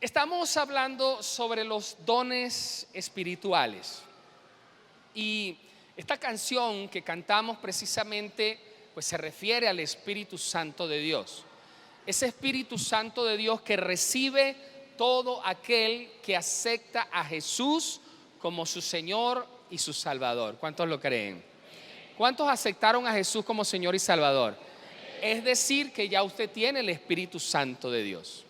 Estamos hablando sobre los dones espirituales y esta canción que cantamos precisamente pues se refiere al Espíritu Santo de Dios. Ese Espíritu Santo de Dios que recibe todo aquel que acepta a Jesús como su Señor y su Salvador. ¿Cuántos lo creen? ¿Cuántos aceptaron a Jesús como Señor y Salvador? Es decir, que ya usted tiene el Espíritu Santo de Dios.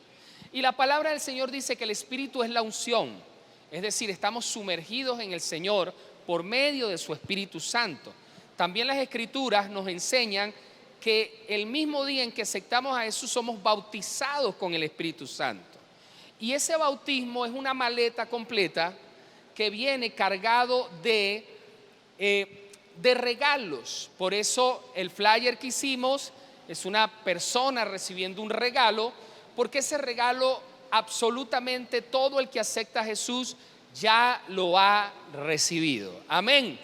Y la palabra del Señor dice que el Espíritu es la unción, es decir, estamos sumergidos en el Señor por medio de su Espíritu Santo. También las Escrituras nos enseñan que el mismo día en que aceptamos a Jesús somos bautizados con el Espíritu Santo. Y ese bautismo es una maleta completa que viene cargado de regalos. Por eso el flyer que hicimos es una persona recibiendo un regalo, porque ese regalo absolutamente todo el que acepta a Jesús ya lo ha recibido. Amén.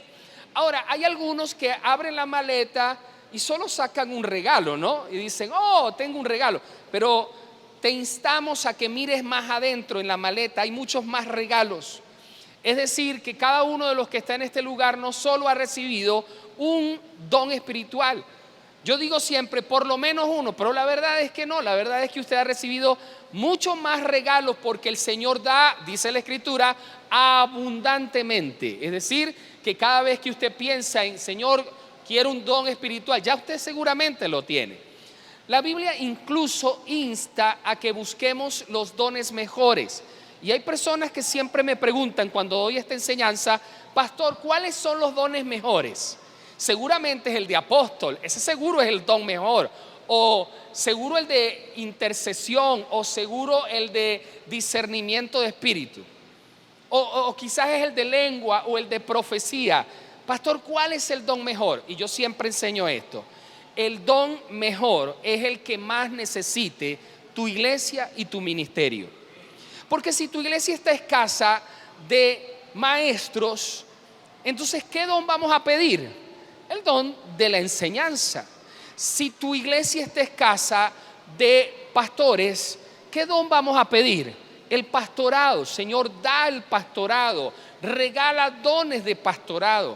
Ahora, hay algunos que abren la maleta y solo sacan un regalo, ¿no? Y dicen, oh, tengo un regalo. Pero te instamos a que mires más adentro en la maleta, hay muchos más regalos. Es decir, que cada uno de los que está en este lugar no solo ha recibido un don espiritual. Yo digo siempre, por lo menos uno, pero la verdad es que no, la verdad es que usted ha recibido muchos más regalos porque el Señor da, dice la Escritura, abundantemente. Es decir, que cada vez que usted piensa en, Señor, quiero un don espiritual, ya usted seguramente lo tiene. La Biblia incluso insta a que busquemos los dones mejores. Y hay personas que siempre me preguntan cuando doy esta enseñanza, pastor, ¿cuáles son los dones mejores? Seguramente es el de apóstol, ese seguro es el don mejor, o seguro el de intercesión, o seguro el de discernimiento de espíritu, o quizás es el de lengua o el de profecía. Pastor, ¿cuál es el don mejor? Y yo siempre enseño esto: el don mejor es el que más necesite tu iglesia y tu ministerio. Porque si tu iglesia está escasa de maestros, entonces ¿qué don vamos a pedir? El don de la enseñanza. Si tu iglesia está escasa de pastores, ¿qué don vamos a pedir? El pastorado. Señor, da el pastorado, regala dones de pastorado.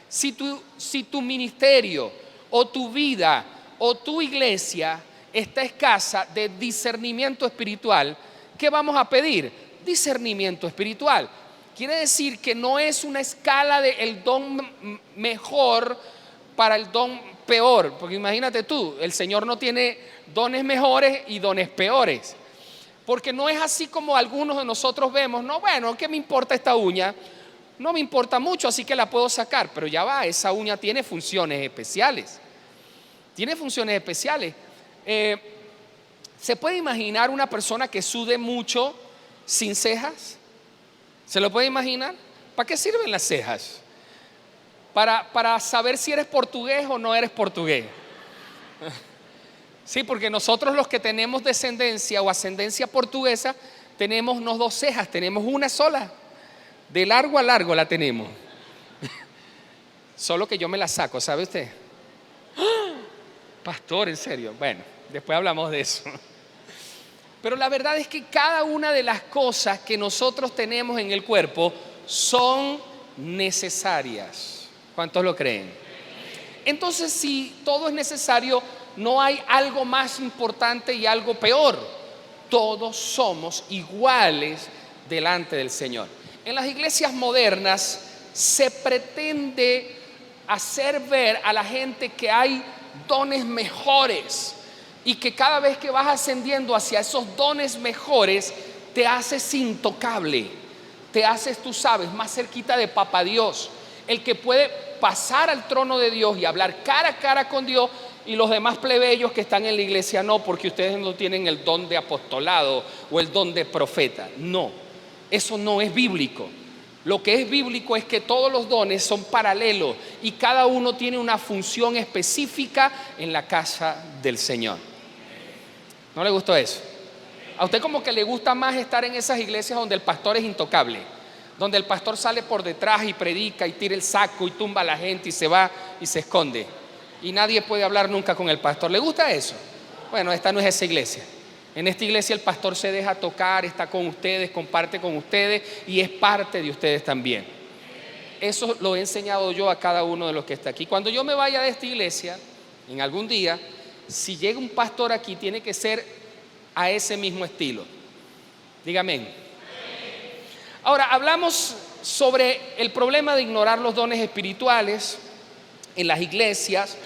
Si tu ministerio o tu vida o tu iglesia está escasa de discernimiento espiritual, ¿qué vamos a pedir? Discernimiento espiritual. Quiere decir que no es una escala de el don mejor para el don peor, porque imagínate tú, el Señor no tiene dones mejores y dones peores, porque no es así como algunos de nosotros vemos. No, bueno, ¿qué me importa esta uña? No me importa mucho, así que la puedo sacar, pero ya va, esa uña tiene funciones especiales, ¿se puede imaginar una persona que sude mucho sin cejas? ¿Se lo puede imaginar? ¿Para qué sirven las cejas? Para saber si eres portugués o no eres portugués. Sí, porque nosotros los que tenemos descendencia o ascendencia portuguesa tenemos no dos cejas, tenemos una sola. De largo a largo la tenemos. Solo que yo me la saco, ¿sabe usted? Pastor, en serio. Bueno, después hablamos de eso. Pero la verdad es que cada una de las cosas que nosotros tenemos en el cuerpo son necesarias. ¿Cuántos lo creen? Entonces, si todo es necesario, no hay algo más importante y algo peor. Todos somos iguales delante del Señor. En las iglesias modernas se pretende hacer ver a la gente que hay dones mejores y que cada vez que vas ascendiendo hacia esos dones mejores te haces intocable, te haces, tú sabes, más cerquita de Papá Dios, el que puede pasar al trono de Dios y hablar cara a cara con Dios, y los demás plebeyos que están en la iglesia no, porque ustedes no tienen el don de apostolado o el don de profeta. No, eso no es bíblico. Lo que es bíblico es que todos los dones son paralelos y cada uno tiene una función específica en la casa del Señor. ¿No le gustó eso? A usted como que le gusta más estar en esas iglesias donde el pastor es intocable, donde el pastor sale por detrás y predica y tira el saco y tumba a la gente y se va y se esconde y nadie puede hablar nunca con el pastor. ¿Le gusta eso? Bueno, esta no es esa iglesia. En esta iglesia el pastor se deja tocar, está con ustedes, comparte con ustedes y es parte de ustedes también. Eso lo he enseñado yo a cada uno de los que está aquí. Cuando yo me vaya de esta iglesia, en algún día, si llega un pastor aquí, tiene que ser a ese mismo estilo. Dígame. Ahora, hablamos sobre el problema de ignorar los dones espirituales en las iglesias,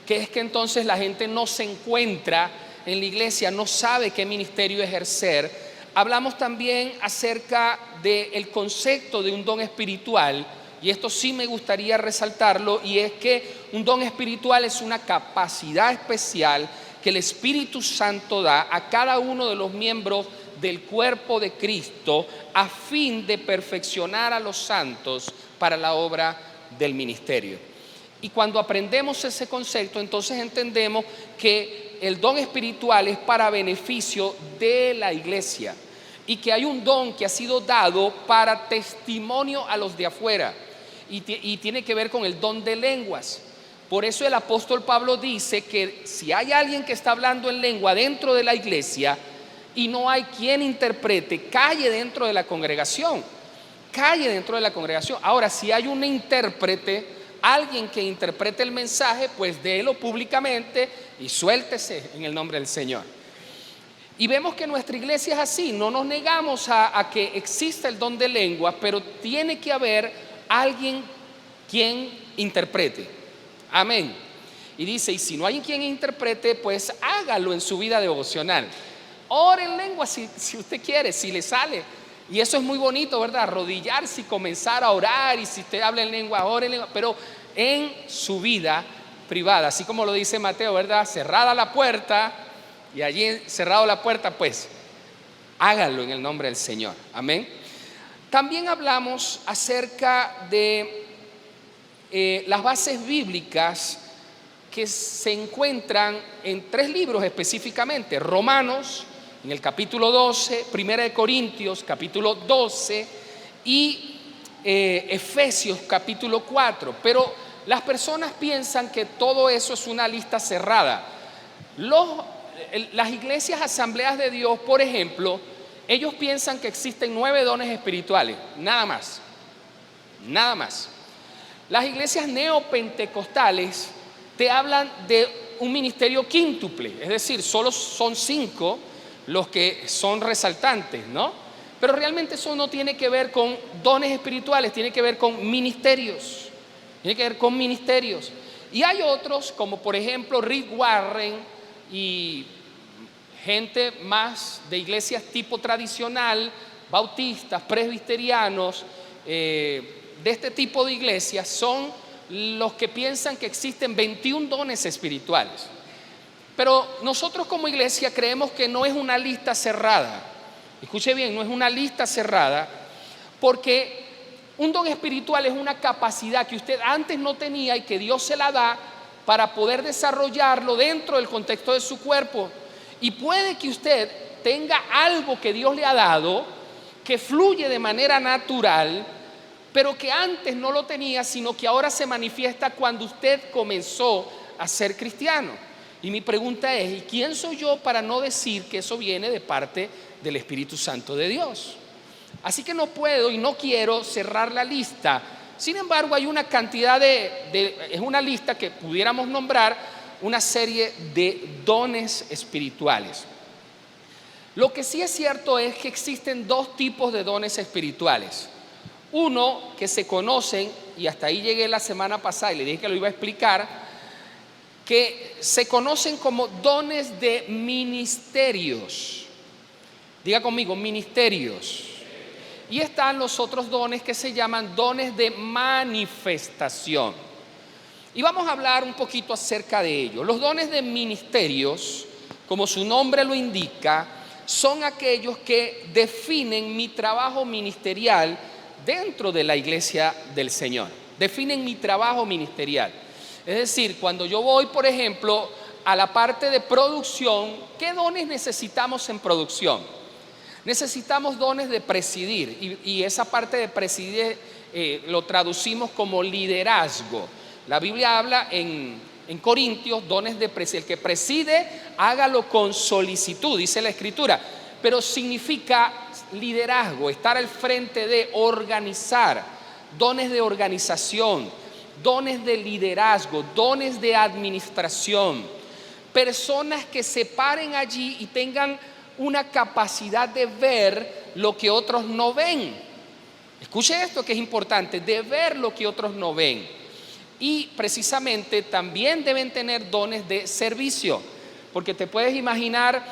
que es que entonces la gente no se encuentra en la iglesia, no sabe qué ministerio ejercer. Hablamos también acerca del concepto de un don espiritual, y esto sí me gustaría resaltarlo, y es que un don espiritual es una capacidad especial que el Espíritu Santo da a cada uno de los miembros del cuerpo de Cristo a fin de perfeccionar a los santos para la obra del ministerio. Y cuando aprendemos ese concepto, entonces entendemos que el don espiritual es para beneficio de la iglesia y que hay un don que ha sido dado para testimonio a los de afuera y tiene que ver con el don de lenguas. Por eso el apóstol Pablo dice que si hay alguien que está hablando en lengua dentro de la iglesia y no hay quien interprete, calle dentro de la congregación. Calle dentro de la congregación. Ahora, si hay un intérprete, alguien que interprete el mensaje, pues délo públicamente y suéltese en el nombre del Señor. Y vemos que nuestra iglesia es así. No nos negamos a que exista el don de lengua, pero tiene que haber alguien quien interprete. Amén. Y dice, y si no hay quien interprete, pues hágalo en su vida devocional. Ore en lengua si usted quiere, si le sale. Y eso es muy bonito, ¿verdad? Arrodillarse y comenzar a orar. Y si usted habla en lengua, ore en lengua. Pero en su vida privada, así como lo dice Mateo, ¿verdad? Cerrada la puerta, y allí cerrado la puerta, pues hágalo en el nombre del Señor. Amén. También hablamos acerca de las bases bíblicas que se encuentran en 3 libros específicamente: Romanos, en el capítulo 12, Primera de Corintios, capítulo 12 y Efesios, capítulo 4. Pero las personas piensan que todo eso es una lista cerrada. Las iglesias Asambleas de Dios, por ejemplo, ellos piensan que existen 9 dones espirituales, nada más, nada más. Las iglesias neopentecostales te hablan de un ministerio quíntuple, es decir, solo son 5 los que son resaltantes, ¿no? Pero realmente eso no tiene que ver con dones espirituales, tiene que ver con ministerios. Tiene que ver con ministerios. Y hay otros, como por ejemplo Rick Warren y gente más de iglesias tipo tradicional, bautistas, presbiterianos, de este tipo de iglesias, son los que piensan que existen 21 dones espirituales. Pero nosotros como iglesia creemos que no es una lista cerrada. Escuche bien, no es una lista cerrada, porque un don espiritual es una capacidad que usted antes no tenía y que Dios se la da para poder desarrollarlo dentro del contexto de su cuerpo. Y puede que usted tenga algo que Dios le ha dado que fluye de manera natural, pero que antes no lo tenía, sino que ahora se manifiesta cuando usted comenzó a ser cristiano. Y mi pregunta es, ¿y quién soy yo para no decir que eso viene de parte del Espíritu Santo de Dios? Así que no puedo y no quiero cerrar la lista. Sin embargo, hay una cantidad es una lista que pudiéramos nombrar una serie de dones espirituales. Lo que sí es cierto es que existen 2 tipos de dones espirituales. Uno que se conocen, y hasta ahí llegué la semana pasada y le dije que lo iba a explicar, que se conocen como dones de ministerios. Diga conmigo, ministerios. Y están los otros dones que se llaman dones de manifestación. Y vamos a hablar un poquito acerca de ello. Los dones de ministerios, como su nombre lo indica, son aquellos que definen mi trabajo ministerial dentro de la iglesia del Señor. Definen mi trabajo ministerial. Es decir, cuando yo voy, por ejemplo, a la parte de producción, ¿qué dones necesitamos en producción? Necesitamos dones de presidir, y esa parte de presidir lo traducimos como liderazgo. La Biblia habla en en Corintios, dones de el que preside, hágalo con solicitud, dice la Escritura. Pero significa liderazgo, estar al frente de organizar, dones de organización, dones de liderazgo, dones de administración. Personas que se paren allí y tengan una capacidad de ver lo que otros no ven. Escuche esto que es importante, de ver lo que otros no ven. Y precisamente también deben tener dones de servicio, porque te puedes imaginar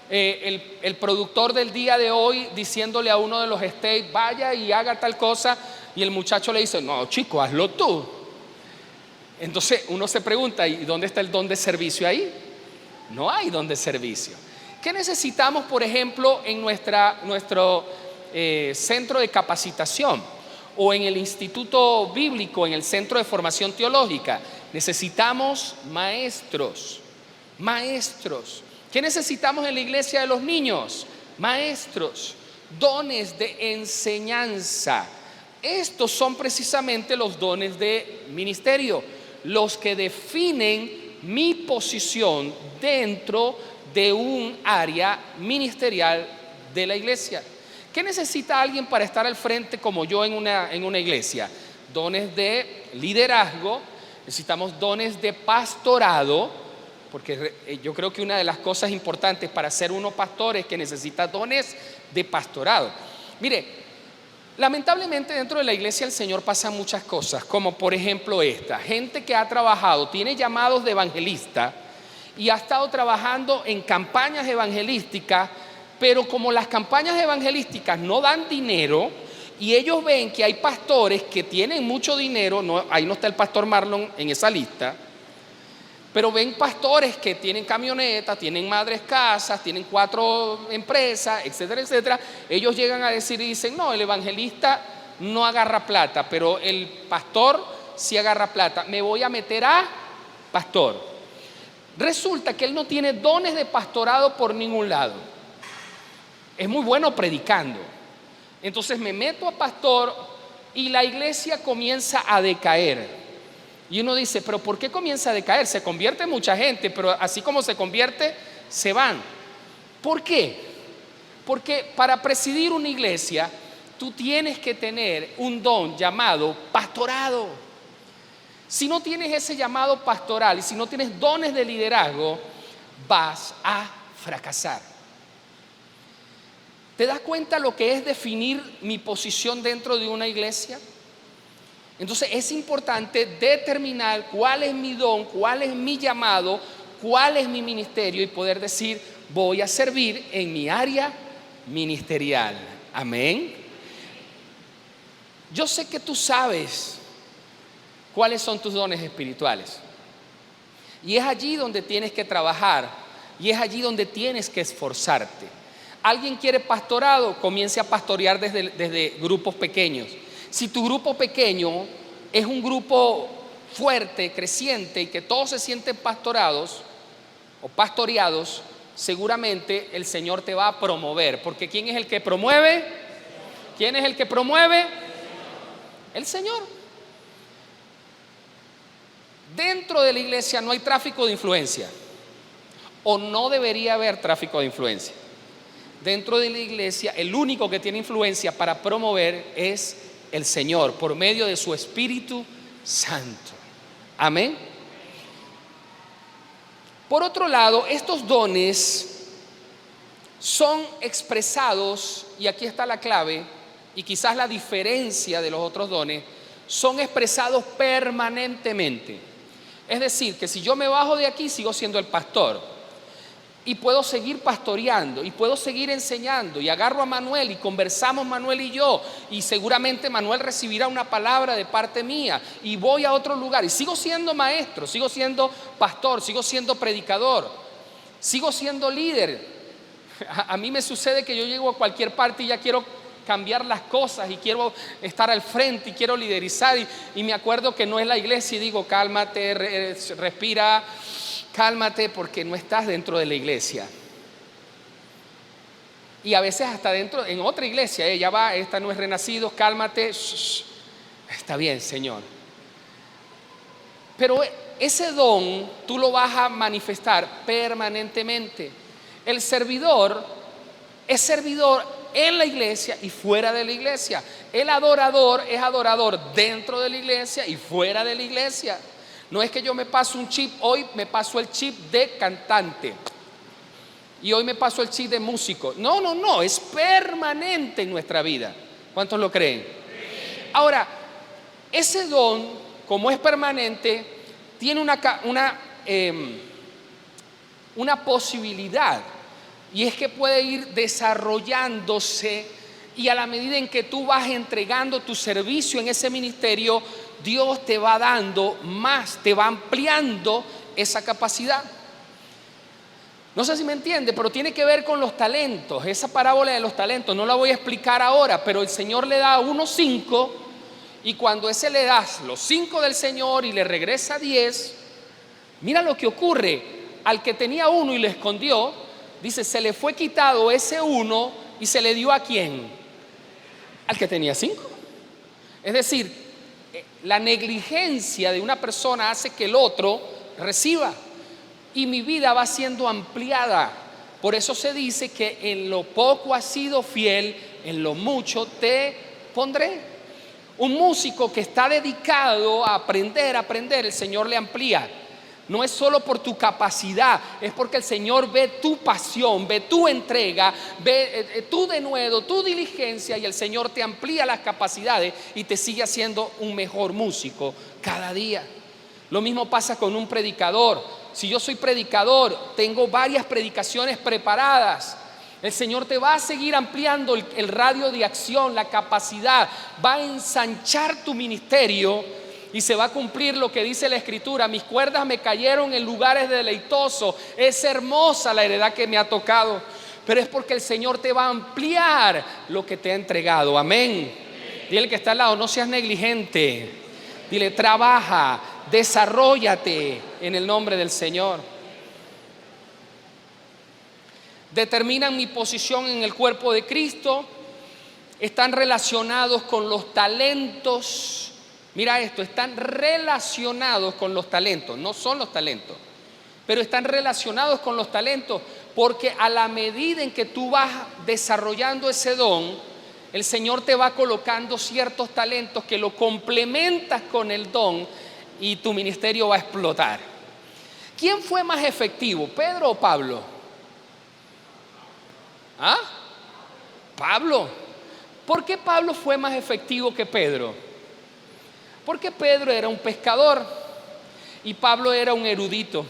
el productor del día de hoy diciéndole a uno de los stage, vaya y haga tal cosa, y el muchacho le dice, no chico, hazlo tú. Entonces uno se pregunta, ¿y dónde está el don de servicio ahí? No hay don de servicio. ¿Qué necesitamos, por ejemplo, en nuestro centro de capacitación o en el instituto bíblico, en el centro de formación teológica? Necesitamos maestros. ¿Qué necesitamos en la iglesia de los niños? Maestros, dones de enseñanza. Estos son precisamente los dones de ministerio, los que definen mi posición dentro de un área ministerial de la iglesia. ¿Qué necesita alguien para estar al frente como yo en una iglesia? Dones de liderazgo, necesitamos dones de pastorado, porque yo creo que una de las cosas importantes para ser uno pastor es que necesita dones de pastorado. Mire, lamentablemente dentro de la iglesia del Señor pasan muchas cosas, como por ejemplo esta, gente que ha trabajado, tiene llamados de evangelista y ha estado trabajando en campañas evangelísticas, pero como las campañas evangelísticas no dan dinero y ellos ven que hay pastores que tienen mucho dinero, ahí no está el pastor Marlon en esa lista, pero ven pastores que tienen camionetas, tienen madres casas, tienen 4 empresas, etcétera, etcétera. Ellos llegan a decir y dicen, no, el evangelista no agarra plata, pero el pastor sí agarra plata. Me voy a meter a pastor. Resulta que él no tiene dones de pastorado por ningún lado. Es muy bueno predicando. Entonces me meto a pastor y la iglesia comienza a decaer. Y uno dice, pero ¿por qué comienza a decaer? Se convierte mucha gente, pero así como se convierte, se van. ¿Por qué? Porque para presidir una iglesia, tú tienes que tener un don llamado pastorado. Si no tienes ese llamado pastoral y si no tienes dones de liderazgo, vas a fracasar. ¿Te das cuenta lo que es definir mi posición dentro de una iglesia? Entonces es importante determinar cuál es mi don, cuál es mi llamado, cuál es mi ministerio y poder decir, voy a servir en mi área ministerial. Amén. Yo sé que tú sabes cuáles son tus dones espirituales. Y es allí donde tienes que trabajar y es allí donde tienes que esforzarte. Alguien quiere pastorado, comience a pastorear desde grupos pequeños. Si tu grupo pequeño es un grupo fuerte, creciente y que todos se sienten pastorados o pastoreados, seguramente el Señor te va a promover. Porque ¿quién es el que promueve? ¿Quién es el que promueve? El Señor. Dentro de la iglesia no hay tráfico de influencia, o no debería haber tráfico de influencia. Dentro de la iglesia el único que tiene influencia para promover es el Señor, por medio de su Espíritu Santo. Amén. Por otro lado, estos dones son expresados, y aquí está la clave, y quizás la diferencia de los otros dones, son expresados permanentemente. Es decir, que si yo me bajo de aquí, sigo siendo el pastor. Y puedo seguir pastoreando y puedo seguir enseñando y agarro a Manuel y conversamos Manuel y yo y seguramente Manuel recibirá una palabra de parte mía y voy a otro lugar y sigo siendo maestro, sigo siendo pastor, sigo siendo predicador, sigo siendo líder. A mí me sucede que yo llego a cualquier parte y ya quiero cambiar las cosas y quiero estar al frente y quiero liderizar y me acuerdo que no es la iglesia y digo cálmate, respira, cálmate porque no estás dentro de la iglesia. Y a veces hasta dentro, en otra iglesia, ya va, esta no es Renacidos, cálmate, está bien, Señor. Pero ese don tú lo vas a manifestar permanentemente. El servidor es servidor en la iglesia y fuera de la iglesia. El adorador es adorador dentro de la iglesia y fuera de la iglesia. No es que yo me paso un chip, hoy me paso el chip de cantante y hoy me paso el chip de músico. No, es permanente en nuestra vida. ¿Cuántos lo creen? Ahora, ese don, como es permanente, tiene una posibilidad, y es que puede ir desarrollándose, y a la medida en que tú vas entregando tu servicio en ese ministerio, Dios te va dando más, te va ampliando esa capacidad. No sé si me entiende, pero tiene que ver con los talentos. Esa parábola de los talentos no la voy a explicar ahora, pero el Señor le da a uno 5, y cuando ese le das los 5 del Señor y le regresa 10, mira lo que ocurre. Al que tenía 1 y le escondió, dice, se le fue quitado ese 1 y se le dio ¿a quién? Al que tenía 5. Es decir, la negligencia de una persona hace que el otro reciba, y mi vida va siendo ampliada. Por eso se dice que en lo poco has sido fiel, en lo mucho te pondré. Un músico que está dedicado a aprender, el Señor le amplía. No es solo por tu capacidad, es porque el Señor ve tu pasión, ve tu entrega, ve tu denuedo, tu diligencia, y el Señor te amplía las capacidades y te sigue haciendo un mejor músico cada día. Lo mismo pasa con un predicador. Si yo soy predicador, tengo varias predicaciones preparadas, el Señor te va a seguir ampliando el radio de acción, la capacidad, va a ensanchar tu ministerio y se va a cumplir lo que dice la Escritura: mis cuerdas me cayeron en lugares deleitosos, es hermosa la heredad que me ha tocado. Pero es porque el Señor te va a ampliar lo que te ha entregado. Amén. Dile que está al lado, no seas negligente. Dile, trabaja, desarróllate en el nombre del Señor. Determinan mi posición en el cuerpo de Cristo. Están relacionados con los talentos. Mira esto, están relacionados con los talentos. No son los talentos, pero están relacionados con los talentos, porque a la medida en que tú vas desarrollando ese don, el Señor te va colocando ciertos talentos que lo complementas con el don, y tu ministerio va a explotar. ¿Quién fue más efectivo, Pedro o Pablo? ¿Ah? Pablo. ¿Por qué Pablo fue más efectivo que Pedro? Porque Pedro era un pescador y Pablo era un erudito.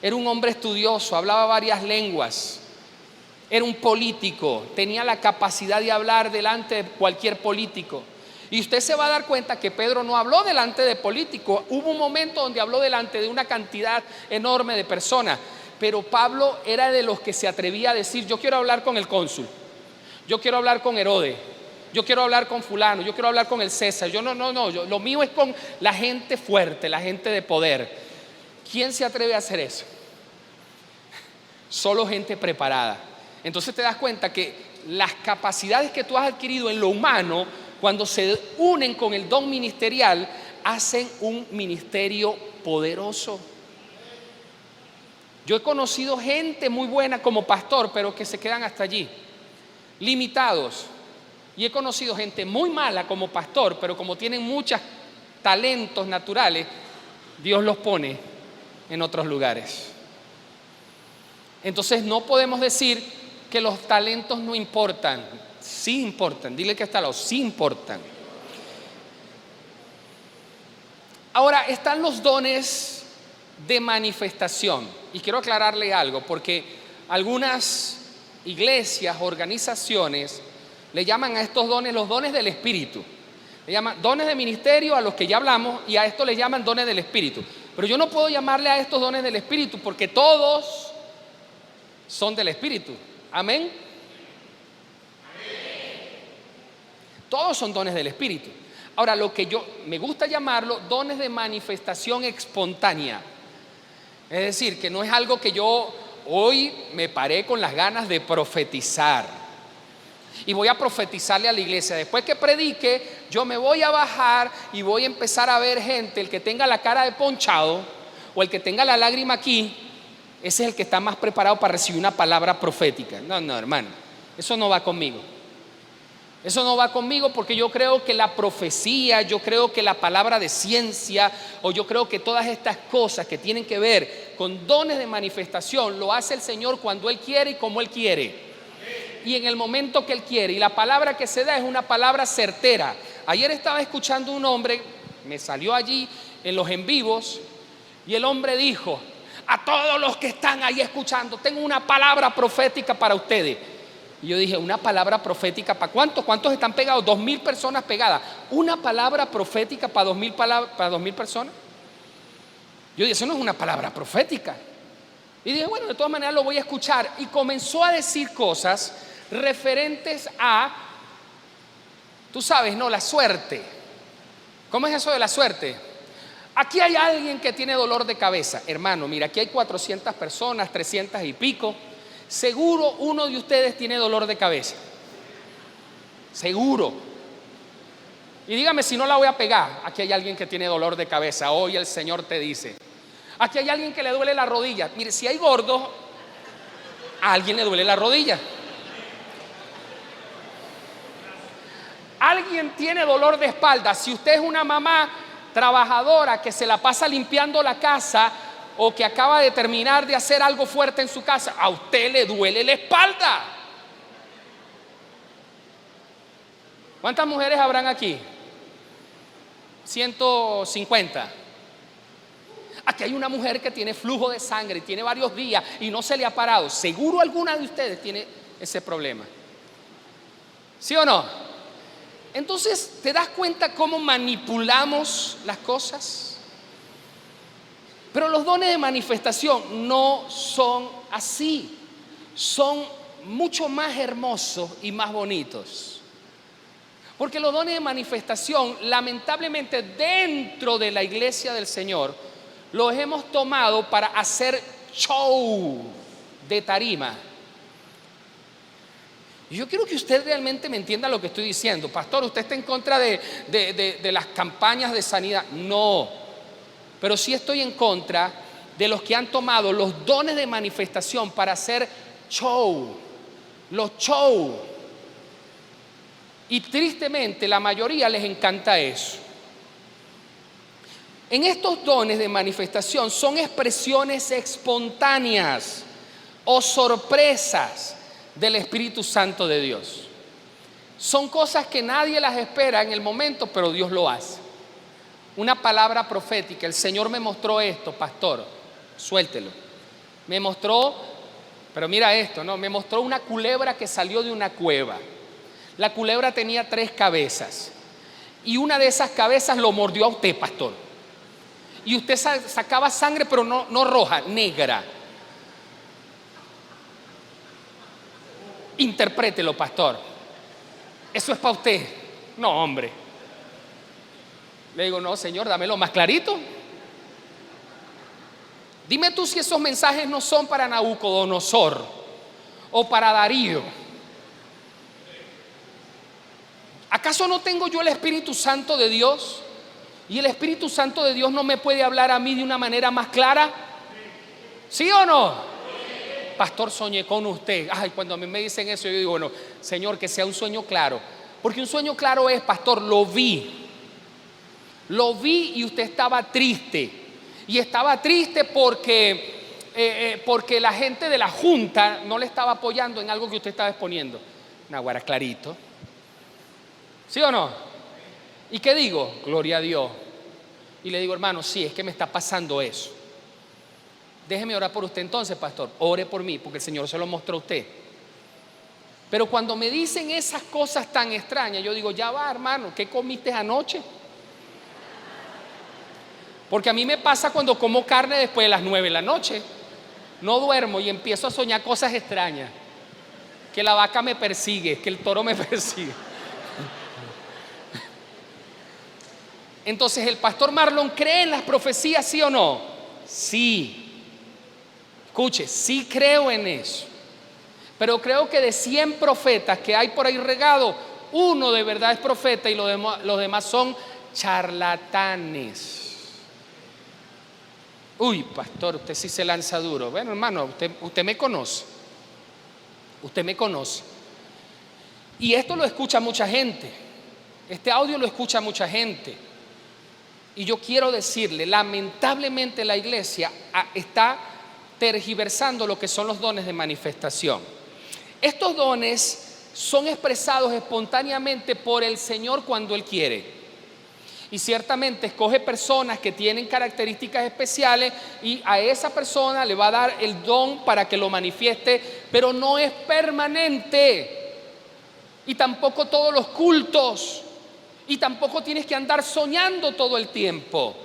Era un hombre estudioso, hablaba varias lenguas. Era un político, tenía la capacidad de hablar delante de cualquier político. Y usted se va a dar cuenta que Pedro no habló delante de políticos. Hubo un momento donde habló delante de una cantidad enorme de personas, pero Pablo era de los que se atrevía a decir: yo quiero hablar con el cónsul, yo quiero hablar con Herodes, yo quiero hablar con fulano, yo quiero hablar con el César. Lo mío es con la gente fuerte, la gente de poder. ¿Quién se atreve a hacer eso? Solo gente preparada. Entonces te das cuenta que las capacidades que tú has adquirido en lo humano, cuando se unen con el don ministerial, hacen un ministerio poderoso. Yo he conocido gente muy buena como pastor, pero que se quedan hasta allí, limitados. Y he conocido gente muy mala como pastor, pero como tienen muchos talentos naturales, Dios los pone en otros lugares. Entonces no podemos decir que los talentos no importan. Sí importan. Dile que está al lado, sí importan. Ahora están los dones de manifestación, y quiero aclararle algo, porque algunas iglesias, organizaciones le llaman a estos dones los dones del Espíritu. Le llaman dones de ministerio a los que ya hablamos, y a esto le llaman dones del Espíritu. Pero yo no puedo llamarle a estos dones del Espíritu, porque todos son del Espíritu. Amén. Todos son dones del Espíritu. Ahora, lo que yo me gusta llamarlo dones de manifestación espontánea. Es decir, que no es algo que yo hoy me paré con las ganas de profetizar. Y voy a profetizarle a la iglesia. Después que predique, yo me voy a bajar y voy a empezar a ver gente. El que tenga la cara de ponchado o el que tenga la lágrima aquí, ese es el que está más preparado para recibir una palabra profética. No, hermano, eso no va conmigo. Eso no va conmigo, porque yo creo que la profecía, yo creo que la palabra de ciencia, o yo creo que todas estas cosas que tienen que ver con dones de manifestación, lo hace el Señor cuando Él quiere y como Él quiere, y en el momento que Él quiere. Y la palabra que se da es una palabra certera. Ayer estaba escuchando un hombre, me salió allí en los en vivos, y el hombre dijo: a todos los que están ahí escuchando, tengo una palabra profética para ustedes. Y yo dije: ¿una palabra profética para cuántos? ¿Cuántos están pegados? 2,000 personas pegadas. ¿Una palabra profética para 2,000 personas? Yo dije: eso no es una palabra profética. Y dije: bueno, de todas maneras lo voy a escuchar. Y comenzó a decir cosas referentes a, tú sabes, no, la suerte. ¿Cómo es eso de la suerte? Aquí hay alguien que tiene dolor de cabeza. Hermano, mira, aquí hay 400 personas, 300 y pico. Seguro uno de ustedes tiene dolor de cabeza. Seguro. Y dígame si no la voy a pegar. Aquí hay alguien que tiene dolor de cabeza. Hoy el Señor te dice. Aquí hay alguien que le duele la rodilla. Mire, si hay gordos, a alguien le duele la rodilla. Alguien tiene dolor de espalda. Si usted es una mamá trabajadora que se la pasa limpiando la casa, o que acaba de terminar de hacer algo fuerte en su casa, a usted le duele la espalda. ¿Cuántas mujeres habrán aquí? 150. Aquí hay una mujer que tiene flujo de sangre y tiene varios días y no se le ha parado. Seguro alguna de ustedes tiene ese problema. ¿Sí o no? Entonces, ¿te das cuenta cómo manipulamos las cosas? Pero los dones de manifestación no son así. Son mucho más hermosos y más bonitos. Porque los dones de manifestación, lamentablemente, dentro de la iglesia del Señor, los hemos tomado para hacer show de tarima. Y yo quiero que usted realmente me entienda lo que estoy diciendo. Pastor, ¿usted está en contra de las campañas de sanidad? No. Pero sí estoy en contra de los que han tomado los dones de manifestación para hacer show, los show. Y tristemente la mayoría les encanta eso. En estos dones de manifestación son expresiones espontáneas o sorpresas del Espíritu Santo de Dios. Son cosas que nadie las espera en el momento, pero Dios lo hace. Una palabra profética. El Señor me mostró esto, pastor, suéltelo. Me mostró, pero mira esto, ¿no? Me mostró una culebra que salió de una cueva. La culebra tenía 3 cabezas y una de esas cabezas lo mordió a usted, pastor. Y usted sacaba sangre, pero no roja, negra. Interprételo, pastor. Eso es para usted. No, hombre. Le digo: no, Señor, dámelo más clarito. Dime tú si esos mensajes no son para Nabucodonosor o para Darío. ¿Acaso no tengo yo el Espíritu Santo de Dios? ¿Y el Espíritu Santo de Dios no me puede hablar a mí de una manera más clara? ¿Sí o no? Pastor, soñé con usted. Ay, cuando a mí me dicen eso, yo digo: bueno, Señor, que sea un sueño claro. Porque un sueño claro es: pastor, lo vi y usted estaba triste. Y estaba triste porque la gente de la junta no le estaba apoyando en algo que usted estaba exponiendo. Naguará, clarito. ¿Sí o no? ¿Y qué digo? Gloria a Dios. Y le digo: hermano, sí, es que me está pasando eso. Déjeme orar por usted entonces, pastor. Ore por mí, porque el Señor se lo mostró a usted. Pero cuando me dicen esas cosas tan extrañas, yo digo: ya va, hermano, ¿qué comiste anoche? Porque a mí me pasa cuando como carne después de las 9 de la noche. No duermo y empiezo a soñar cosas extrañas. Que la vaca me persigue, que el toro me persigue. Entonces, ¿el pastor Marlon cree en las profecías, sí o no? Sí. Escuche, sí creo en eso. Pero creo que de 100 profetas que hay por ahí regados, uno de verdad es profeta y los demás son charlatanes. Uy, pastor, usted sí se lanza duro. Bueno, hermano, usted me conoce. Usted me conoce. Y esto lo escucha mucha gente. Este audio lo escucha mucha gente. Y yo quiero decirle, lamentablemente la iglesia está tergiversando lo que son los dones de manifestación. Estos dones son expresados espontáneamente por el Señor cuando Él quiere. Y ciertamente escoge personas que tienen características especiales y a esa persona le va a dar el don para que lo manifieste, pero no es permanente. Y tampoco todos los cultos. Y tampoco tienes que andar soñando todo el tiempo.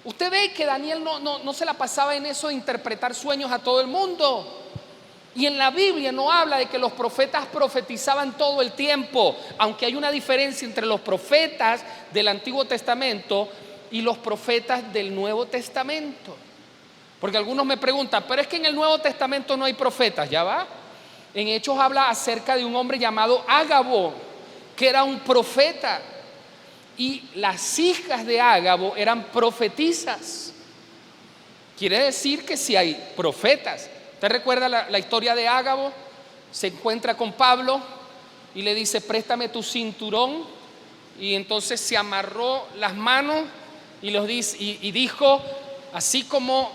Usted ve que Daniel no se la pasaba en eso de interpretar sueños a todo el mundo. Y en la Biblia no habla de que los profetas profetizaban todo el tiempo, aunque hay una diferencia entre los profetas del Antiguo Testamento y los profetas del Nuevo Testamento. Porque algunos me preguntan, pero es que en el Nuevo Testamento no hay profetas. Ya va. En Hechos habla acerca de un hombre llamado Ágabo, que era un profeta. Y las hijas de Ágabo eran profetisas. Quiere decir que si hay profetas. ¿Usted recuerda la historia de Ágabo? Se encuentra con Pablo y le dice, préstame tu cinturón. Y entonces se amarró las manos y dijo, así como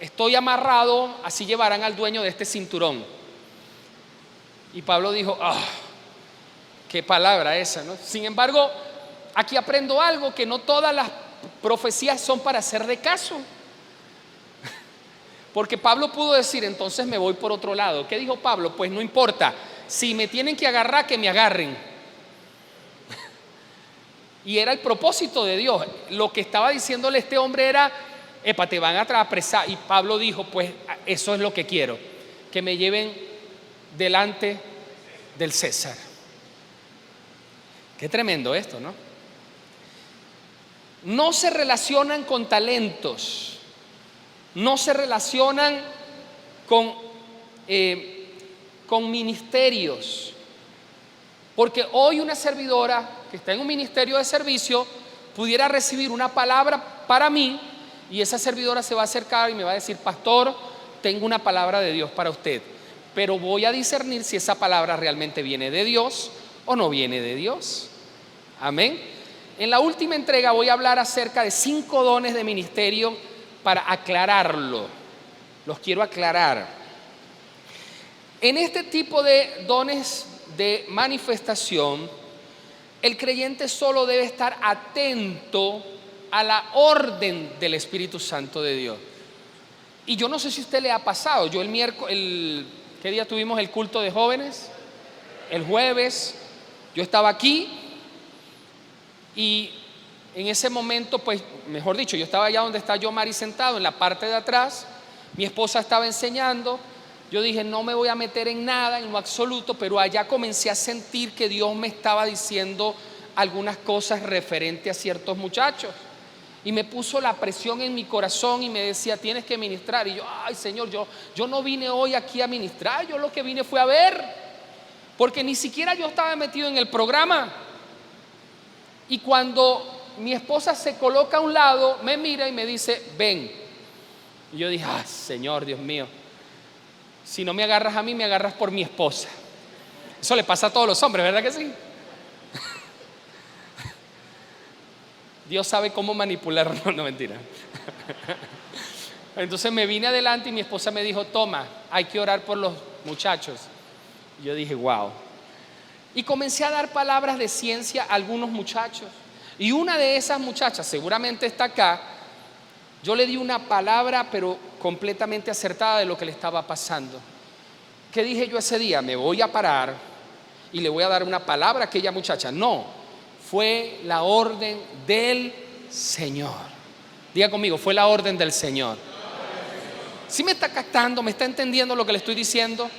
estoy amarrado, así llevarán al dueño de este cinturón. Y Pablo dijo, qué palabra esa, ¿no? Sin embargo, aquí aprendo algo, que no todas las profecías son para hacer de caso. Porque Pablo pudo decir, entonces me voy por otro lado. ¿Qué dijo Pablo? Pues no importa, si me tienen que agarrar, que me agarren. Y era el propósito de Dios. Lo que estaba diciéndole este hombre era, epa, te van a apresar. Y Pablo dijo, pues eso es lo que quiero, que me lleven delante del César. Qué tremendo esto, ¿no? No se relacionan con talentos. No se relacionan con ministerios. Porque hoy una servidora que está en un ministerio de servicio pudiera recibir una palabra para mí y esa servidora se va a acercar y me va a decir, pastor, tengo una palabra de Dios para usted, pero voy a discernir si esa palabra realmente viene de Dios o no viene de Dios. Amén. En la última entrega voy a hablar acerca de 5 dones de ministerio para aclararlo. Los quiero aclarar. En este tipo de dones de manifestación, el creyente solo debe estar atento a la orden del Espíritu Santo de Dios. Y yo no sé si a usted le ha pasado. Yo ¿qué día tuvimos el culto de jóvenes? El jueves. Yo estaba aquí y en ese momento, pues, mejor dicho, yo estaba allá donde está yo, Mari, sentado en la parte de atrás. Mi esposa estaba enseñando. Yo dije, no me voy a meter en nada, en lo absoluto, pero allá comencé a sentir que Dios me estaba diciendo algunas cosas referente a ciertos muchachos. Y me puso la presión en mi corazón y me decía, tienes que ministrar. Y yo, ay Señor, yo no vine hoy aquí a ministrar, yo lo que vine fue a ver. Porque ni siquiera yo estaba metido en el programa. Y cuando mi esposa se coloca a un lado, me mira y me dice, ven. Y yo dije, Señor, Dios mío, si no me agarras a mí, me agarras por mi esposa. Eso le pasa a todos los hombres, ¿verdad que sí? Dios sabe cómo manipularnos, no, mentira. Entonces me vine adelante y mi esposa me dijo, toma, hay que orar por los muchachos. Y yo dije, wow. Y comencé a dar palabras de ciencia a algunos muchachos. Y una de esas muchachas, seguramente está acá, yo le di una palabra pero completamente acertada de lo que le estaba pasando. ¿Qué dije yo ese día? Me voy a parar y le voy a dar una palabra a aquella muchacha. No, fue la orden del Señor. Diga conmigo, fue la orden del Señor. ¿Sí me está captando? ¿Me está entendiendo lo que le estoy diciendo?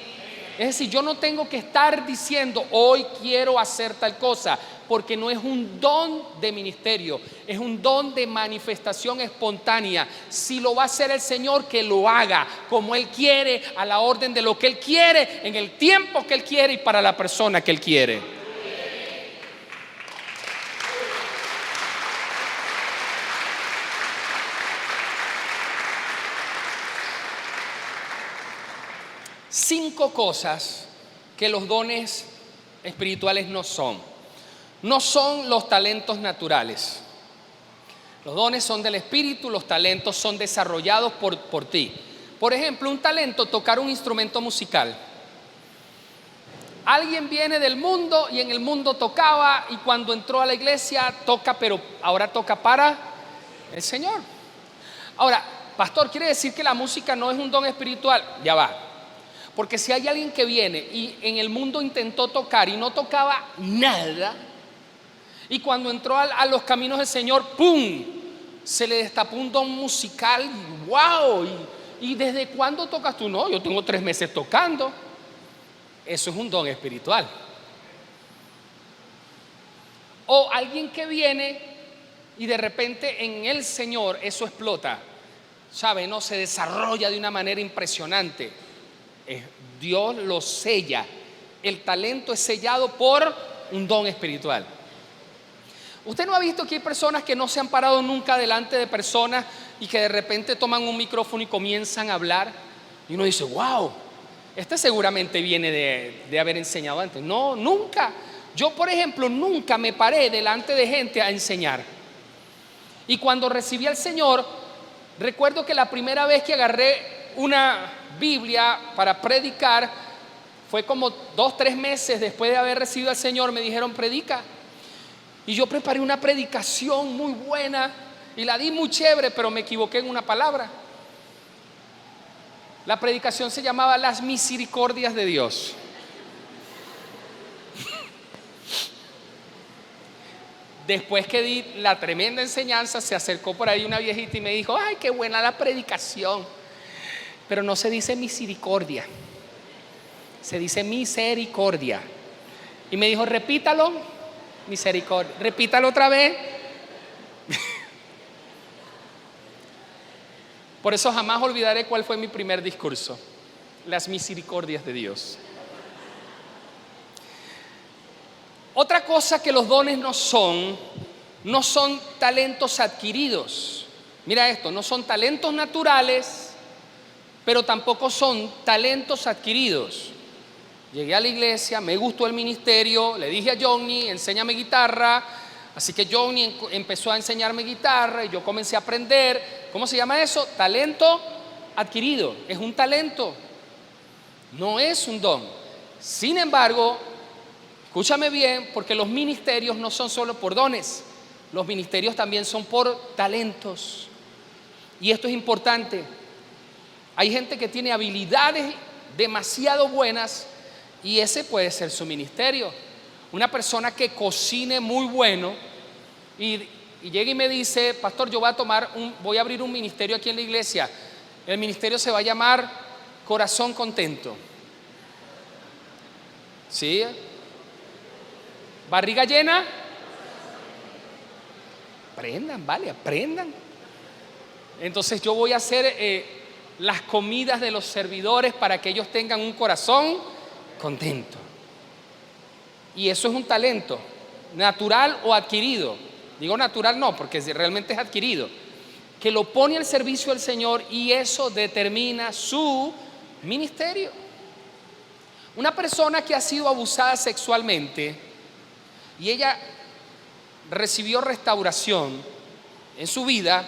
Es decir, yo no tengo que estar diciendo hoy quiero hacer tal cosa, porque no es un don de ministerio, es un don de manifestación espontánea. Si lo va a hacer el Señor, que lo haga como Él quiere, a la orden de lo que Él quiere, en el tiempo que Él quiere y para la persona que Él quiere. Cinco cosas que los dones espirituales no son. No son los talentos naturales. Los dones son del Espíritu, los talentos son desarrollados por ti. Por ejemplo, un talento, tocar un instrumento musical. Alguien viene del mundo y en el mundo tocaba, y cuando entró a la iglesia toca, pero ahora toca para el Señor. Ahora, pastor, ¿quiere decir que la música no es un don espiritual? Ya va. Porque si hay alguien que viene y en el mundo intentó tocar y no tocaba nada, y cuando entró a los caminos del Señor, ¡pum!, se le destapó un don musical, ¡wow! ¿Y desde cuándo tocas tú? No, yo tengo 3 meses tocando. Eso es un don espiritual. O alguien que viene y de repente en el Señor eso explota, ¿sabe? No, se desarrolla de una manera impresionante. Dios lo sella. El talento es sellado por un don espiritual. Usted no ha visto que hay personas que no se han parado nunca delante de personas y que de repente toman un micrófono y comienzan a hablar, y uno dice, wow, este seguramente viene de haber enseñado antes. No, nunca. Yo, por ejemplo, nunca me paré delante de gente a enseñar. Y cuando recibí al Señor, recuerdo que la primera vez que agarré una Biblia para predicar fue como 2-3 meses después de haber recibido al Señor. Me dijeron, predica. Y yo preparé una predicación muy buena y la di muy chévere, pero me equivoqué en una palabra. La predicación se llamaba Las misericordias de Dios. Después que di la tremenda enseñanza, se acercó por ahí una viejita y me dijo, ay, qué buena la predicación, pero no se dice misericordia, se dice misericordia. Y me dijo, repítalo, misericordia, repítalo otra vez. Por eso jamás olvidaré cuál fue mi primer discurso: las misericordias de Dios. Otra cosa que los dones no son talentos adquiridos. Mira esto, no son talentos naturales, pero tampoco son talentos adquiridos. Llegué a la iglesia, me gustó el ministerio, le dije a Johnny, enséñame guitarra. Así que Johnny empezó a enseñarme guitarra y yo comencé a aprender. ¿Cómo se llama eso? Talento adquirido. Es un talento, no es un don. Sin embargo, escúchame bien, porque los ministerios no son solo por dones, los ministerios también son por talentos. Y esto es importante. Hay gente que tiene habilidades demasiado buenas y ese puede ser su ministerio. Una persona que cocine muy bueno y llega y me dice, pastor, yo voy a abrir un ministerio aquí en la iglesia. El ministerio se va a llamar Corazón Contento. ¿Sí? ¿Barriga llena? Aprendan, vale, aprendan. Entonces yo voy a hacer las comidas de los servidores para que ellos tengan un corazón contento. Y eso es un talento, natural o adquirido. Digo natural no, porque realmente es adquirido, que lo pone al servicio del Señor y eso determina su ministerio. Una persona que ha sido abusada sexualmente y ella recibió restauración en su vida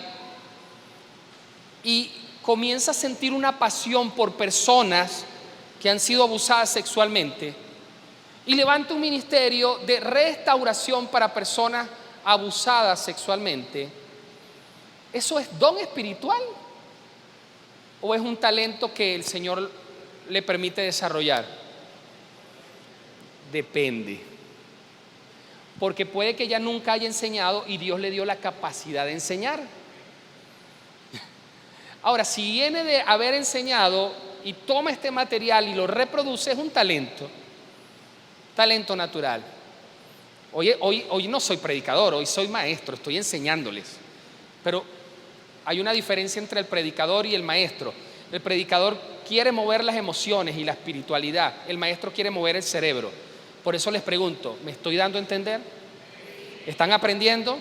y comienza a sentir una pasión por personas que han sido abusadas sexualmente y levanta un ministerio de restauración para personas abusadas sexualmente, ¿eso es don espiritual o es un talento que el Señor le permite desarrollar? Depende, porque puede que ella nunca haya enseñado y Dios le dio la capacidad de enseñar. Ahora, si viene de haber enseñado y toma este material y lo reproduce, es un talento natural. Hoy no soy predicador, hoy soy maestro, estoy enseñándoles. Pero hay una diferencia entre el predicador y el maestro. El predicador quiere mover las emociones y la espiritualidad. El maestro quiere mover el cerebro. Por eso les pregunto, ¿me estoy dando a entender? ¿Están aprendiendo?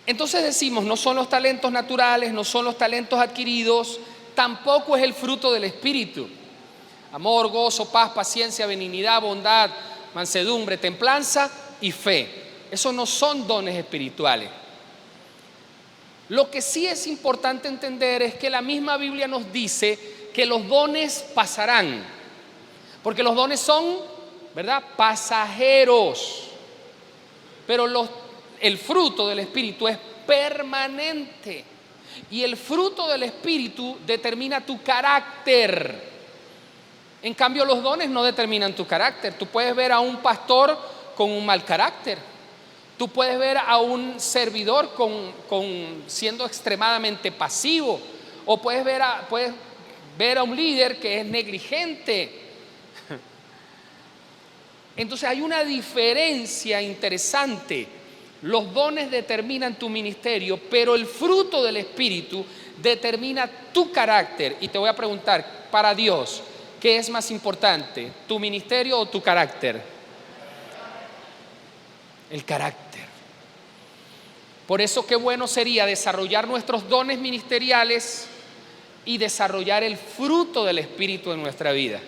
Entonces decimos, no son los talentos naturales, no son los talentos adquiridos, tampoco es el fruto del Espíritu. Amor, gozo, paz, paciencia, benignidad, bondad, mansedumbre, templanza y fe. Esos no son dones espirituales. Lo que sí es importante entender es que la misma Biblia nos dice que los dones pasarán, porque los dones son, ¿verdad?, pasajeros, pero el fruto del Espíritu es permanente, y el fruto del Espíritu determina tu carácter. En cambio, los dones no determinan tu carácter. Tú puedes ver a un pastor con un mal carácter. Tú puedes ver a un servidor siendo extremadamente pasivo. O puedes ver a un líder que es negligente. Entonces hay una diferencia interesante. Los dones determinan tu ministerio, pero el fruto del Espíritu determina tu carácter. Y te voy a preguntar, para Dios, ¿qué es más importante, tu ministerio o tu carácter? El carácter. Por eso qué bueno sería desarrollar nuestros dones ministeriales y desarrollar el fruto del Espíritu en nuestra vida.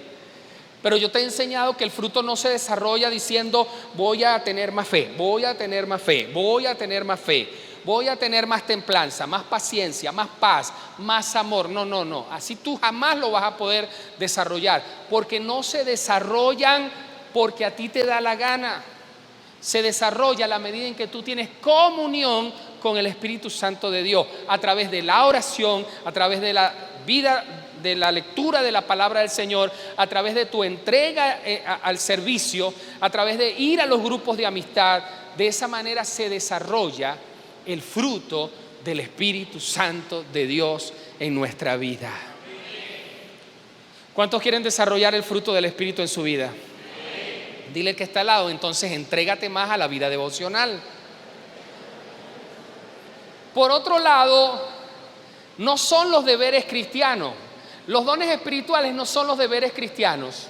Pero yo te he enseñado que el fruto no se desarrolla diciendo voy a tener más fe, voy a tener más fe, voy a tener más fe, voy a tener más templanza, más paciencia, más paz, más amor. No. Así tú jamás lo vas a poder desarrollar, porque no se desarrollan porque a ti te da la gana. Se desarrolla a la medida en que tú tienes comunión con el Espíritu Santo de Dios, a través de la oración, a través de la vida, de la lectura de la palabra del Señor, a través de tu entrega al servicio, a través de ir a los grupos de amistad. De esa manera se desarrolla el fruto del Espíritu Santo de Dios en nuestra vida. ¿Cuántos quieren desarrollar el fruto del Espíritu en su vida? Dile que está al lado, entonces entrégate más a la vida devocional. Por otro lado, no son los deberes cristianos. Los dones espirituales no son los deberes cristianos.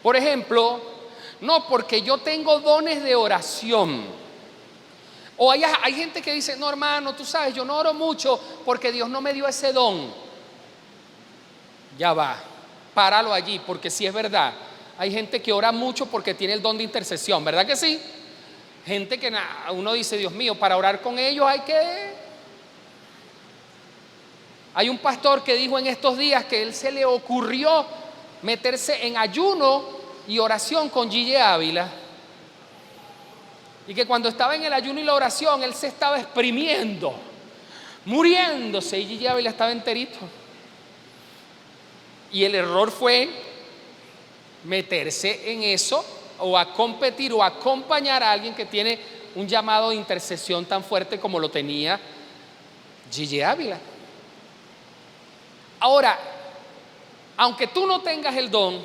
Por ejemplo, no porque yo tengo dones de oración. O hay gente que dice, no hermano, tú sabes, yo no oro mucho porque Dios no me dio ese don. Ya va, páralo allí, porque sí es verdad. Hay gente que ora mucho porque tiene el don de intercesión, ¿verdad que sí? Gente que uno dice, Dios mío, para orar con ellos Hay un pastor que dijo en estos días que él se le ocurrió meterse en ayuno y oración con Gille Ávila. Y que cuando estaba en el ayuno y la oración, él se estaba exprimiendo, muriéndose, y Gille Ávila estaba enterito. Y el error fue meterse en eso, o a competir o a acompañar a alguien que tiene un llamado de intercesión tan fuerte como lo tenía Gille Ávila. Ahora, aunque tú no tengas el don,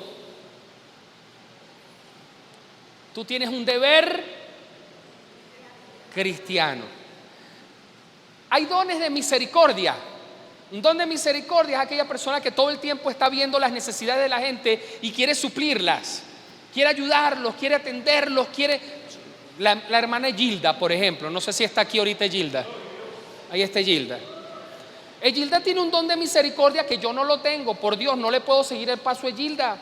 tú tienes un deber cristiano. Hay dones de misericordia. Un don de misericordia es aquella persona que todo el tiempo está viendo las necesidades de la gente y quiere suplirlas, quiere ayudarlos, quiere atenderlos, La hermana Gilda, por ejemplo, no sé si está aquí ahorita Gilda. Ahí está Gilda. Gilda tiene un don de misericordia que yo no lo tengo. Por Dios, no le puedo seguir el paso a Gilda.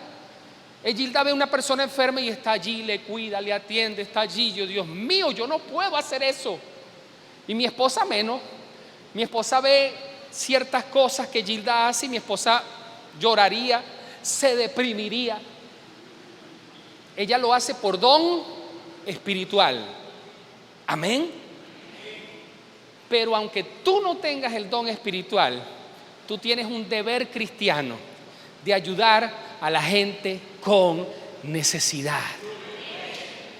Gilda ve a una persona enferma y está allí, le cuida, le atiende, está allí. Dios mío, yo no puedo hacer eso. Y mi esposa menos. Mi esposa ve ciertas cosas que Gilda hace y mi esposa lloraría, se deprimiría. Ella lo hace por don espiritual. Amén. Pero aunque tú no tengas el don espiritual, tú tienes un deber cristiano de ayudar a la gente con necesidad.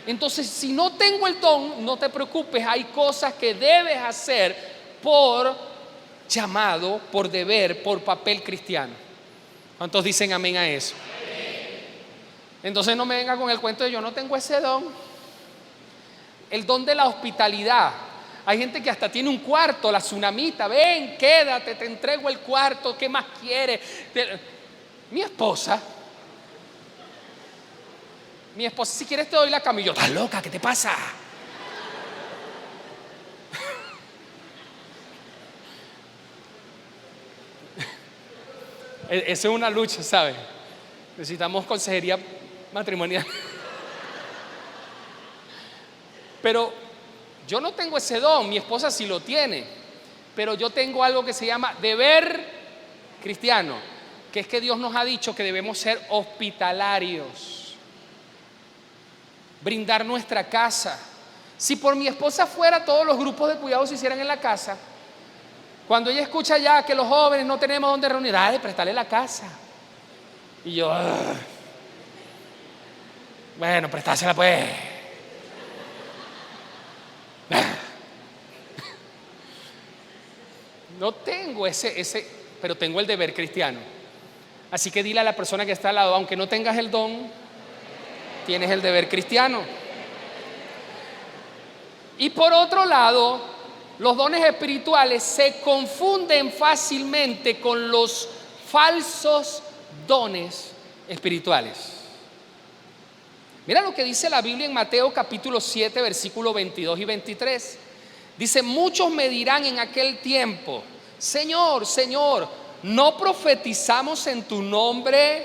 Entonces, si no tengo el don, no te preocupes, hay cosas que debes hacer por llamado, por deber, por papel cristiano. ¿Cuántos dicen amén a eso? Entonces no me venga con el cuento de yo no tengo ese don. El don de la hospitalidad. Hay gente que hasta tiene un cuarto, la tsunamita, ven, quédate, te entrego el cuarto, ¿qué más quieres? Mi esposa, si quieres te doy la cama. Y yo, ¿estás loca? ¿Qué te pasa? Eso es una lucha, ¿sabes? Necesitamos consejería matrimonial. Pero yo no tengo ese don, mi esposa sí lo tiene. Pero yo tengo algo que se llama deber cristiano, que es que Dios nos ha dicho que debemos ser hospitalarios, brindar nuestra casa. Si por mi esposa fuera, todos los grupos de cuidado se hicieran en la casa. Cuando ella escucha ya que los jóvenes no tenemos dónde reunir, dale, préstale la casa. Y yo, bueno, prestásela pues. No tengo ese, pero tengo el deber cristiano. Así que dile a la persona que está al lado, aunque no tengas el don, tienes el deber cristiano. Y por otro lado, los dones espirituales se confunden fácilmente con los falsos dones espirituales. Mira lo que dice la Biblia en Mateo capítulo 7, versículos 22 y 23. Dice, muchos me dirán en aquel tiempo, Señor, Señor, ¿no profetizamos en tu nombre?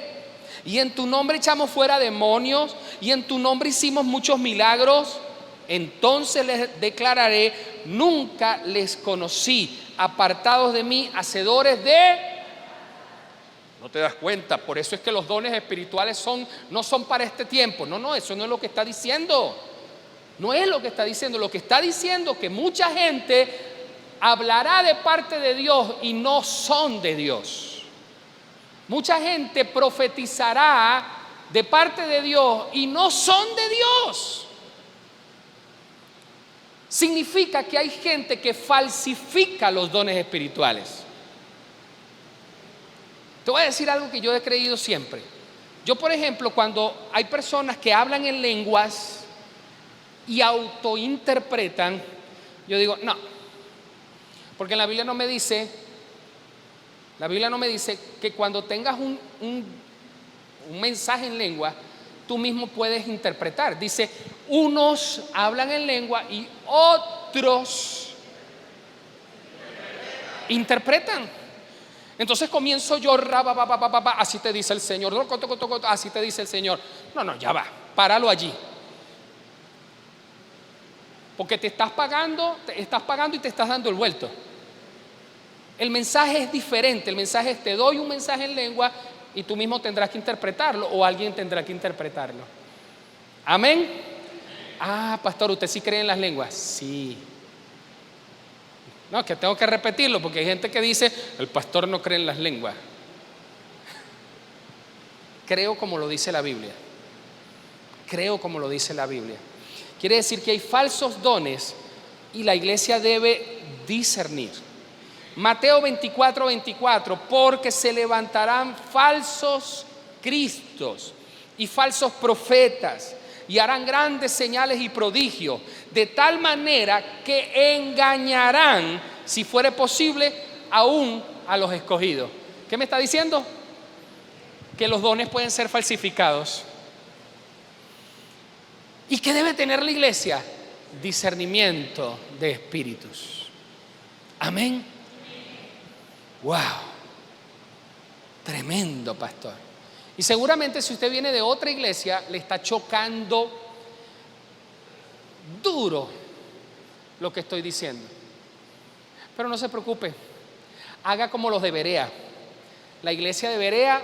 Y en tu nombre echamos fuera demonios, y en tu nombre hicimos muchos milagros. Entonces les declararé, nunca les conocí, apartados de mí, hacedores de... ¿No te das cuenta? Por eso es que los dones espirituales no son para este tiempo. No, eso no es lo que está diciendo. No es lo que está diciendo. Lo que está diciendo es que mucha gente hablará de parte de Dios y no son de Dios. Mucha gente profetizará de parte de Dios y no son de Dios. Significa que hay gente que falsifica los dones espirituales. Te voy a decir algo que yo he creído siempre. Yo, por ejemplo, cuando hay personas que hablan en lenguas y autointerpretan, yo digo, no, porque la Biblia no me dice que cuando tengas un mensaje en lengua, tú mismo puedes interpretar. Dice, unos hablan en lengua y otros interpretan. Entonces comienzo yo, así te dice el Señor, así te dice el Señor. No, ya va, páralo allí. Porque te estás pagando y te estás dando el vuelto. El mensaje es diferente. El mensaje es, te doy un mensaje en lengua y tú mismo tendrás que interpretarlo o alguien tendrá que interpretarlo. Amén. Ah, pastor, ¿usted sí cree en las lenguas? Sí. No, que tengo que repetirlo porque hay gente que dice, el pastor no cree en las lenguas. Creo como lo dice la Biblia. Creo como lo dice la Biblia. Quiere decir que hay falsos dones y la iglesia debe discernir. Mateo 24, 24, porque se levantarán falsos cristos y falsos profetas y harán grandes señales y prodigios, de tal manera que engañarán, si fuere posible, aún a los escogidos. ¿Qué me está diciendo? Que los dones pueden ser falsificados. ¿Y qué debe tener la iglesia? Discernimiento de espíritus. Amén. Wow. Tremendo, pastor. Y seguramente si usted viene de otra iglesia, le está chocando duro lo que estoy diciendo. Pero no se preocupe, haga como los de Berea. La iglesia de Berea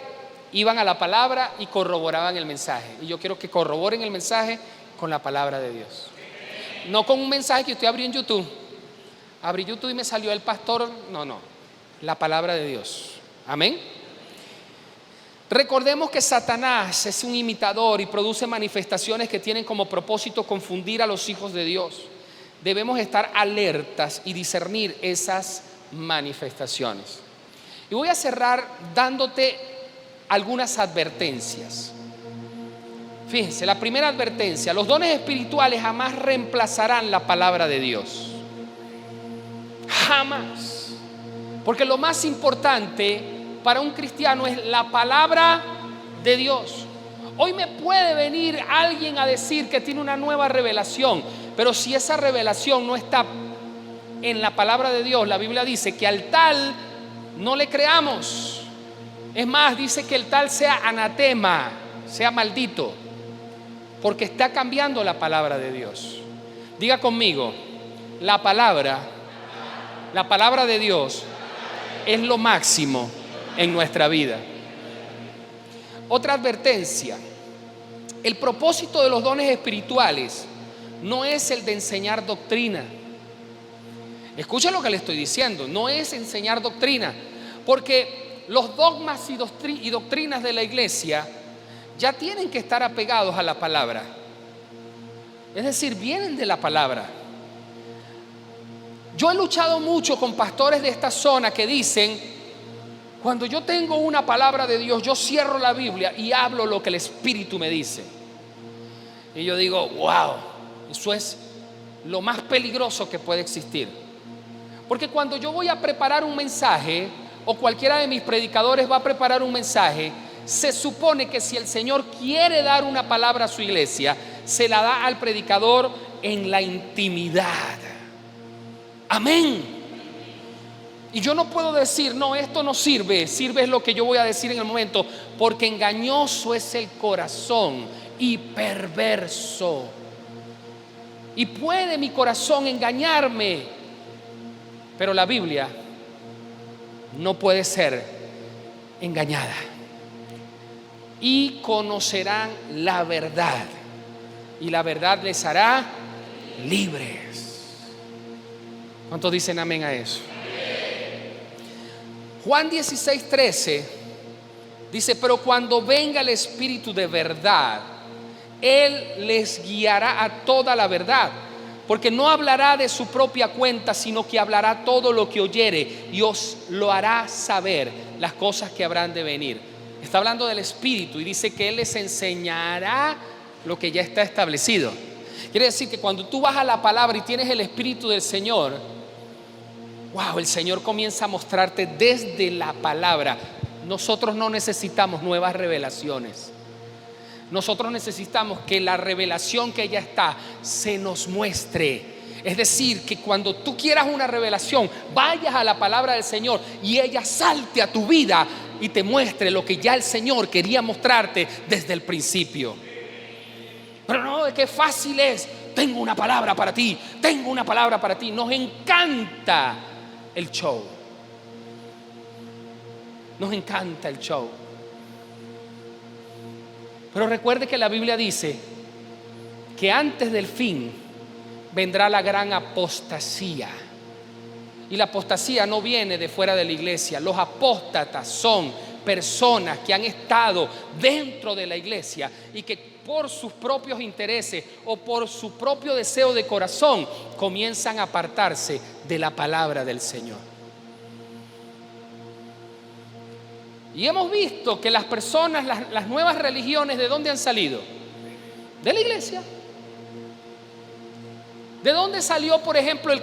iban a la palabra y corroboraban el mensaje. Y yo quiero que corroboren el mensaje con la palabra de Dios. No con un mensaje que usted abrió en YouTube. Abrí YouTube y me salió el pastor. No, la palabra de Dios. Amén. Recordemos que Satanás es un imitador y produce manifestaciones que tienen como propósito confundir a los hijos de Dios. Debemos estar alertas y discernir esas manifestaciones. Y voy a cerrar dándote algunas advertencias. Fíjense, la primera advertencia: los dones espirituales jamás reemplazarán la palabra de Dios. Jamás. Porque lo más importante para un cristiano es la palabra de Dios. Hoy me puede venir alguien a decir que tiene una nueva revelación, pero si esa revelación no está en la palabra de Dios, la Biblia dice que al tal no le creamos. Es más, dice que el tal sea anatema, sea maldito, porque está cambiando la palabra de Dios. Diga conmigo: la palabra de Dios es lo máximo en nuestra vida. Otra advertencia: el propósito de los dones espirituales no es el de enseñar doctrina. Escucha lo que le estoy diciendo: no es enseñar doctrina, porque los dogmas y doctrinas de la iglesia ya tienen que estar apegados a la palabra. Es decir, vienen de la palabra. Yo he luchado mucho con pastores de esta zona que dicen: cuando yo tengo una palabra de Dios, yo cierro la Biblia y hablo lo que el Espíritu me dice. Y yo digo: wow, eso es lo más peligroso que puede existir. Porque cuando yo voy a preparar un mensaje, o cualquiera de mis predicadores va a preparar un mensaje, se supone que si el Señor quiere dar una palabra a su iglesia, se la da al predicador en la intimidad. Amén. Y yo no puedo decir: no, esto no sirve, sirve es lo que yo voy a decir en el momento, porque engañoso es el corazón y perverso. Y puede mi corazón engañarme, pero la Biblia no puede ser engañada. Y conocerán la verdad, y la verdad les hará libres. ¿Cuántos dicen amén a eso? Juan 16:13 dice: pero cuando venga el Espíritu de verdad, Él les guiará a toda la verdad, porque no hablará de su propia cuenta, sino que hablará todo lo que oyere y os lo hará saber las cosas que habrán de venir. Está hablando del Espíritu y dice que Él les enseñará lo que ya está establecido. Quiere decir que cuando tú vas a la palabra y tienes el Espíritu del Señor, wow, el Señor comienza a mostrarte desde la palabra. Nosotros no necesitamos nuevas revelaciones. Nosotros necesitamos que la revelación que ya está se nos muestre. Es decir, que cuando tú quieras una revelación, vayas a la palabra del Señor y ella salte a tu vida y te muestre lo que ya el Señor quería mostrarte desde el principio. Pero no, de qué fácil es: tengo una palabra para ti, tengo una palabra para ti. Nos encanta el show. Nos encanta el show. Pero recuerde que la Biblia dice que antes del fin vendrá la gran apostasía. Y la apostasía no viene de fuera de la iglesia. Los apóstatas son personas que han estado dentro de la iglesia y que por sus propios intereses o por su propio deseo de corazón comienzan a apartarse de la palabra del Señor. Y hemos visto que las personas, las nuevas religiones, ¿de dónde han salido? De la iglesia. ¿De dónde salió, por ejemplo, el